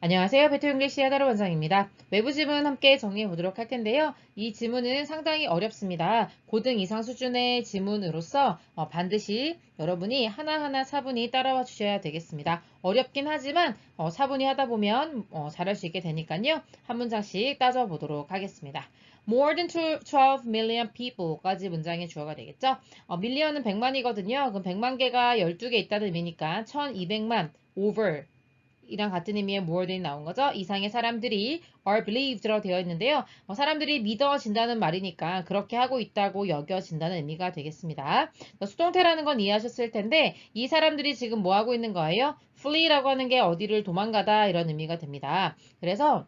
안녕하세요. 베토 잉글리시 하다로 원장입니다. 외부 지문 함께 정리해 보도록 할 텐데요. 이 지문은 상당히 어렵습니다. 고등 이상 수준의 지문으로서 반드시 여러분이 하나하나 차분히 따라와 주셔야 되겠습니다. 어렵긴 하지만 차분히 하다 보면 잘할 수 있게 되니까요. 한 문장씩 따져 보도록 하겠습니다. More than 12 million people까지 문장의 주어가 되겠죠. million은 100만이거든요. 그럼 100만 개가 12개 있다는 의미니까 1200만 over 이랑 같은 의미의 more이 나온 거죠. 이상의 사람들이 are believed라고 되어 있는데요. 사람들이 믿어진다는 말이니까 그렇게 하고 있다고 여겨진다는 의미가 되겠습니다. 수동태라는 건 이해하셨을 텐데 이 사람들이 지금 뭐 하고 있는 거예요? flee라고 하는 게 어디를 도망가다 이런 의미가 됩니다. 그래서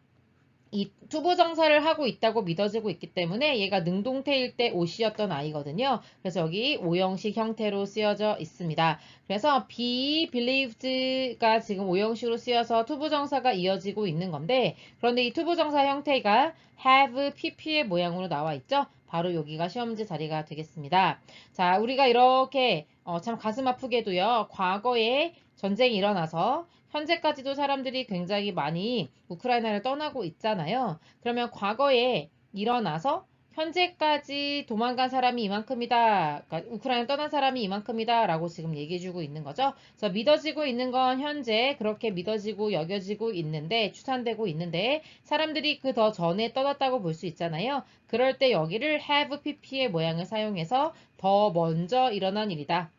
이 투부정사를 하고 있다고 믿어지고 있기 때문에 얘가 능동태일 때 오시였던 아이거든요. 그래서 여기 오형식 형태로 쓰여져 있습니다. 그래서 be believed가 지금 오형식으로 쓰여서 투부정사가 이어지고 있는 건데 그런데 이 투부정사 형태가 have pp의 모양으로 나와 있죠. 바로 여기가 시험지 자리가 되겠습니다. 자, 우리가 이렇게 참 가슴 아프게도요. 과거에 전쟁이 일어나서 현재까지도 사람들이 굉장히 많이 우크라이나를 떠나고 있잖아요. 그러면 과거에 일어나서 현재까지 도망간 사람이 이만큼이다. 그러니까 우크라이나 떠난 사람이 이만큼이다. 라고 지금 얘기해주고 있는 거죠. 그래서 믿어지고 있는 건 현재 그렇게 믿어지고 여겨지고 있는데 추산되고 있는데 사람들이 그 더 전에 떠났다고 볼 수 있잖아요. 그럴 때 여기를 have pp의 모양을 사용해서 더 먼저 일어난 일이다.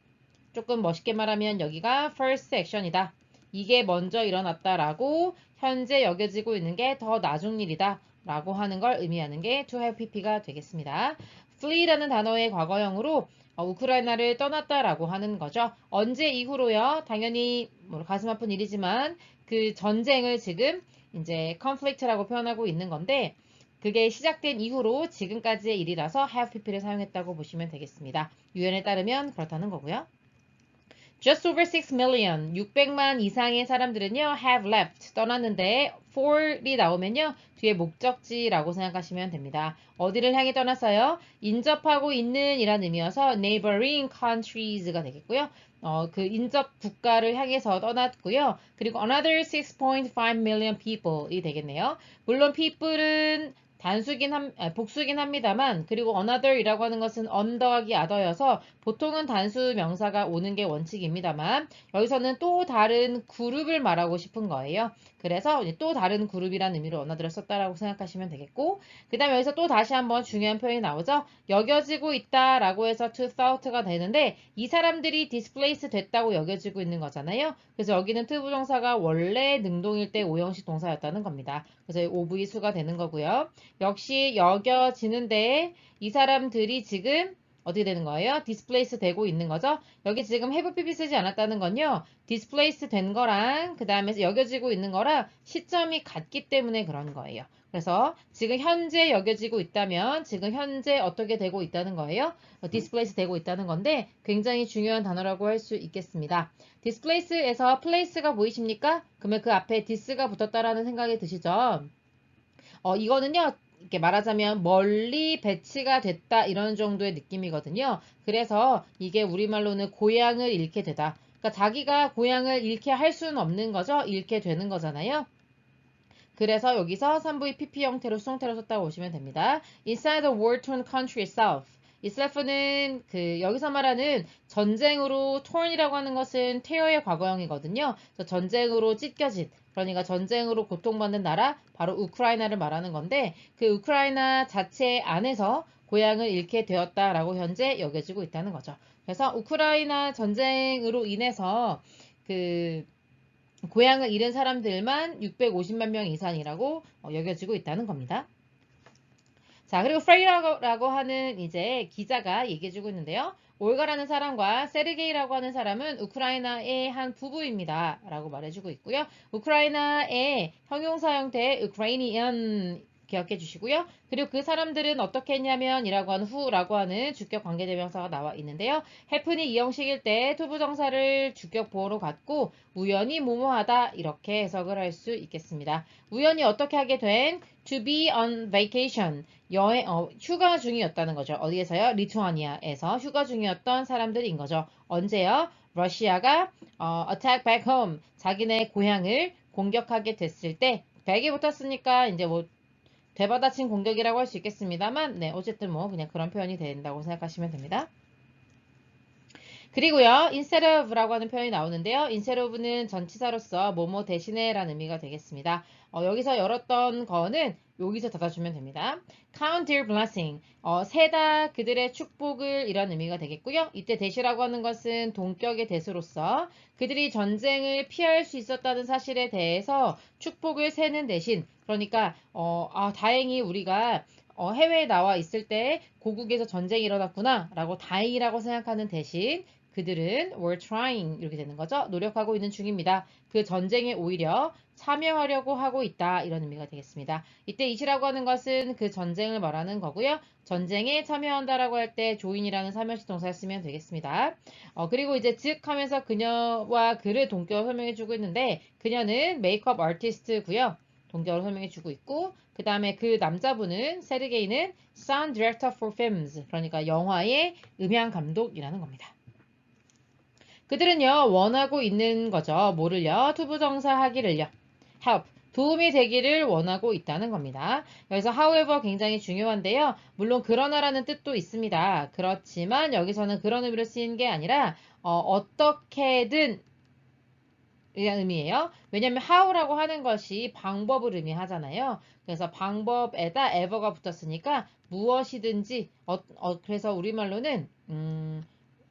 조금 멋있게 말하면 여기가 first action이다. 이게 먼저 일어났다라고 현재 여겨지고 있는 게 더 나중 일이다 라고 하는 걸 의미하는 게 to have pp가 되겠습니다. flee라는 단어의 과거형으로 우크라이나를 떠났다라고 하는 거죠. 언제 이후로요? 당연히 뭐 가슴 아픈 일이지만 그 전쟁을 지금 이제 conflict라고 표현하고 있는 건데 그게 시작된 이후로 지금까지의 일이라서 have pp를 사용했다고 보시면 되겠습니다. 유엔에 따르면 그렇다는 거고요. Just over 6 million, 600만 이상의 사람들은요, have left, 떠났는데, for이 나오면요, 뒤에 목적지라고 생각하시면 됩니다. 어디를 향해 떠났어요? 인접하고 있는 이란 의미여서 neighboring countries가 되겠고요. 그 인접 국가를 향해서 떠났고요. 그리고 another 6.5 million people이 되겠네요. 물론 people은 복수긴 합니다만, 그리고 another이라고 하는 것은 on 더하기 other여서 보통은 단수 명사가 오는 게 원칙입니다만, 여기서는 또 다른 그룹을 말하고 싶은 거예요. 그래서 또 다른 그룹이라는 의미로 another를 썼다라고 생각하시면 되겠고, 그 다음에 여기서 또 다시 한번 중요한 표현이 나오죠. 여겨지고 있다라고 해서 to thought가 되는데, 이 사람들이 displace 됐다고 여겨지고 있는 거잖아요. 그래서 여기는 to 부정사가 원래 능동일 때 오형식 동사였다는 겁니다. 그래서 OV 수가 되는 거고요. 역시 여겨지는데 이 사람들이 지금 어떻게 되는 거예요? displace 되고 있는 거죠. 여기 지금 have pp 쓰지 않았다는 건요. displace 된 거랑 그 다음에 여겨지고 있는 거랑 시점이 같기 때문에 그런 거예요. 그래서 지금 현재 여겨지고 있다면 지금 현재 어떻게 되고 있다는 거예요? displace 되고 있다는 건데 굉장히 중요한 단어라고 할 수 있겠습니다. displace에서 place가 보이십니까? 그러면 그 앞에 this가 붙었다라는 생각이 드시죠? 이거는요, 이렇게 말하자면 멀리 배치가 됐다 이런 정도의 느낌이거든요. 그래서 이게 우리말로는 고향을 잃게 되다. 그러니까 자기가 고향을 잃게 할 수는 없는 거죠. 잃게 되는 거잖아요. 그래서 여기서 3부의 PP 형태로 수동태로 썼다고 보시면 됩니다. Inside the war-torn country itself. itself는 여기서 말하는 전쟁으로 torn이라고 하는 것은 tear의 과거형이거든요. 그래서 전쟁으로 찢겨진 그러니까 전쟁으로 고통받는 나라 바로 우크라이나를 말하는 건데 그 우크라이나 자체 안에서 고향을 잃게 되었다라고 현재 여겨지고 있다는 거죠. 그래서 우크라이나 전쟁으로 인해서 그 고향을 잃은 사람들만 650만 명 이상이라고 여겨지고 있다는 겁니다. 자, 그리고 프레이라고 하는 이제 기자가 얘기해주고 있는데요. 올가라는 사람과 세르게이라고 하는 사람은 우크라이나의 한 부부입니다. 라고 말해주고 있고요. 우크라이나의 형용사 형태의 우크라이니언 기억해 주시고요. 그리고 그 사람들은 어떻게 했냐면 이라고 하는 후라고 하는 주격 관계대명사가 나와 있는데요. happen이 이 형식일 때 투부정사를 주격 보호로 갖고 우연히 뭐뭐하다 이렇게 해석을 할 수 있겠습니다. 우연히 어떻게 하게 된 to be on vacation 휴가 중이었다는 거죠. 어디에서요? 리투아니아에서 휴가 중이었던 사람들인 거죠. 언제요? 러시아가 attack back home 자기네 고향을 공격하게 됐을 때, 백이 붙었으니까 이제 뭐 되받아친 공격이라고 할 수 있겠습니다만, 네, 어쨌든 뭐 그냥 그런 표현이 된다고 생각하시면 됩니다. 그리고요, instead of라고 하는 표현이 나오는데요. instead of는 전치사로서 뭐뭐 대신에 라는 의미가 되겠습니다. 여기서 열었던 거는 여기서 닫아주면 됩니다. count their blessing. 세다 그들의 축복을 이런 의미가 되겠고요. 이때 대시라고 하는 것은 동격의 대수로서 그들이 전쟁을 피할 수 있었다는 사실에 대해서 축복을 세는 대신, 그러니까 다행히 우리가 해외에 나와 있을 때 고국에서 전쟁이 일어났구나 라고 다행이라고 생각하는 대신 그들은 were trying 이렇게 되는 거죠. 노력하고 있는 중입니다. 그 전쟁에 오히려 참여하려고 하고 있다 이런 의미가 되겠습니다. 이때 it이라고 하는 것은 그 전쟁을 말하는 거고요. 전쟁에 참여한다라고 할 때 join이라는 삼형식 동사를 쓰면 되겠습니다. 그리고 이제 즉 하면서 그녀와 그를 동격으로 설명해주고 있는데 그녀는 메이크업 아티스트고요. 동격으로 설명해주고 있고 그 다음에 그 남자분은 세르게이는 sound director for films 그러니까 영화의 음향 감독이라는 겁니다. 그들은요 원하고 있는 거죠. 뭐를요? 투부정사 하기를요. help 도움이 되기를 원하고 있다는 겁니다. 여기서 however 굉장히 중요한데요. 물론 그러나라는 뜻도 있습니다. 그렇지만 여기서는 그런 의미로 쓰인 게 아니라 어떻게든 이란 의미예요. 왜냐하면 how라고 하는 것이 방법을 의미하잖아요. 그래서 방법에다 ever가 붙었으니까 무엇이든지 그래서 우리말로는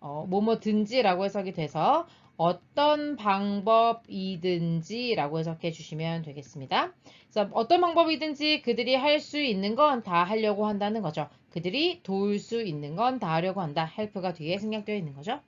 뭐뭐든지라고 해석이 돼서 어떤 방법이든지 라고 해석해 주시면 되겠습니다. 그래서 어떤 방법이든지 그들이 할 수 있는 건 다 하려고 한다는 거죠. 그들이 도울 수 있는 건 다 하려고 한다. help가 뒤에 생략되어 있는 거죠.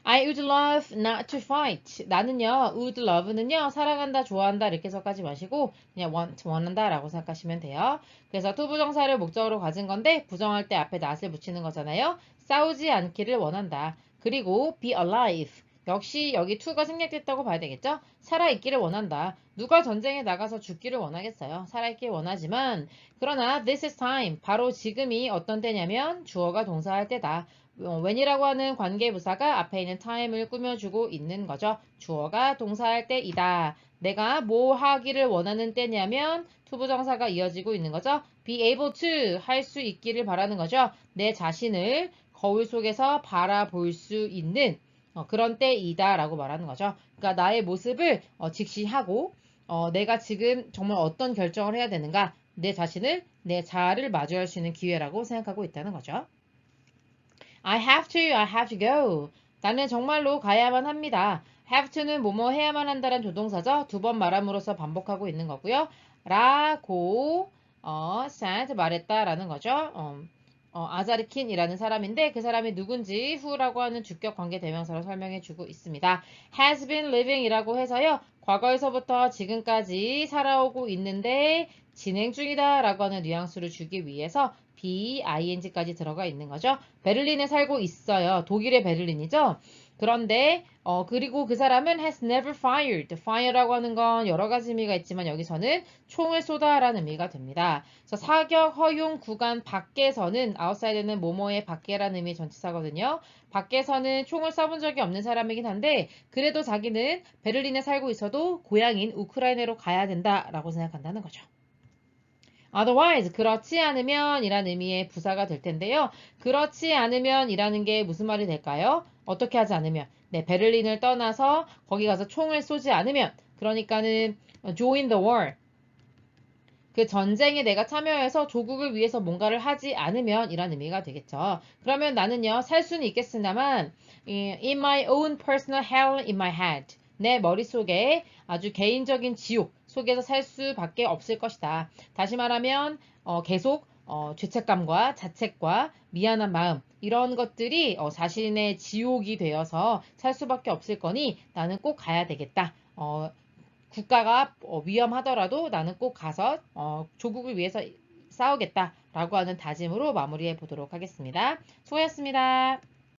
I would love not to fight. 나는요, would love는요, 사랑한다, 좋아한다 이렇게 해석하지 마시고 그냥 원한다 라고 생각하시면 돼요. 그래서 투부정사를 목적으로 가진 건데 부정할 때 앞에 not을 붙이는 거잖아요. 싸우지 않기를 원한다. 그리고 be alive. 역시 여기 to가 생략됐다고 봐야 되겠죠? 살아있기를 원한다. 누가 전쟁에 나가서 죽기를 원하겠어요. 살아있기를 원하지만 그러나 this is time. 바로 지금이 어떤 때냐면 주어가 동사할 때다. when이라고 하는 관계부사가 앞에 있는 time을 꾸며주고 있는 거죠. 주어가 동사할 때이다. 내가 뭐 하기를 원하는 때냐면 투부정사가 이어지고 있는 거죠. be able to 할 수 있기를 바라는 거죠. 내 자신을 거울 속에서 바라볼 수 있는 그런 때이다 라고 말하는 거죠. 그러니까 나의 모습을 직시하고 내가 지금 정말 어떤 결정을 해야 되는가 내 자신을 내 자아를 마주할 수 있는 기회라고 생각하고 있다는 거죠. I have to go. 나는 정말로 가야만 합니다. have to는 뭐뭐 해야만 한다는 조동사죠. 두 번 말함으로써 반복하고 있는 거고요. 라고 said 말했다라는 거죠. 아자르킨이라는 사람인데 그 사람이 누군지 who라고 하는 주격 관계 대명사로 설명해 주고 있습니다. has been living이라고 해서요. 과거에서부터 지금까지 살아오고 있는데 진행 중이다 라고 하는 뉘앙스를 주기 위해서 BING까지 들어가 있는 거죠. 베를린에 살고 있어요. 독일의 베를린이죠. 그런데 그리고 그 사람은 has never fired. fire라고 하는 건 여러 가지 의미가 있지만 여기서는 총을 쏘다라는 의미가 됩니다. 그래서 사격 허용 구간 밖에서는 outside는 뭐뭐의 밖에라는 의미의 전치사거든요. 밖에서는 총을 쏴본 적이 없는 사람이긴 한데 그래도 자기는 베를린에 살고 있어도 고향인 우크라이나로 가야 된다라고 생각한다는 거죠. otherwise, 그렇지 않으면 이란 의미의 부사가 될 텐데요. 그렇지 않으면 이라는 게 무슨 말이 될까요? 어떻게 하지 않으면? 네, 베를린을 떠나서 거기 가서 총을 쏘지 않으면, 그러니까는 join the war. 그 전쟁에 내가 참여해서 조국을 위해서 뭔가를 하지 않으면 이란 의미가 되겠죠. 그러면 나는요, 살 수는 있겠습니다만, in my own personal hell in my head. 내 머릿속에 아주 개인적인 지옥 속에서 살 수밖에 없을 것이다. 다시 말하면 계속 죄책감과 자책과 미안한 마음 이런 것들이 자신의 지옥이 되어서 살 수밖에 없을 거니 나는 꼭 가야 되겠다. 국가가 위험하더라도 나는 꼭 가서 조국을 위해서 싸우겠다라고 하는 다짐으로 마무리해 보도록 하겠습니다. 수고하셨습니다.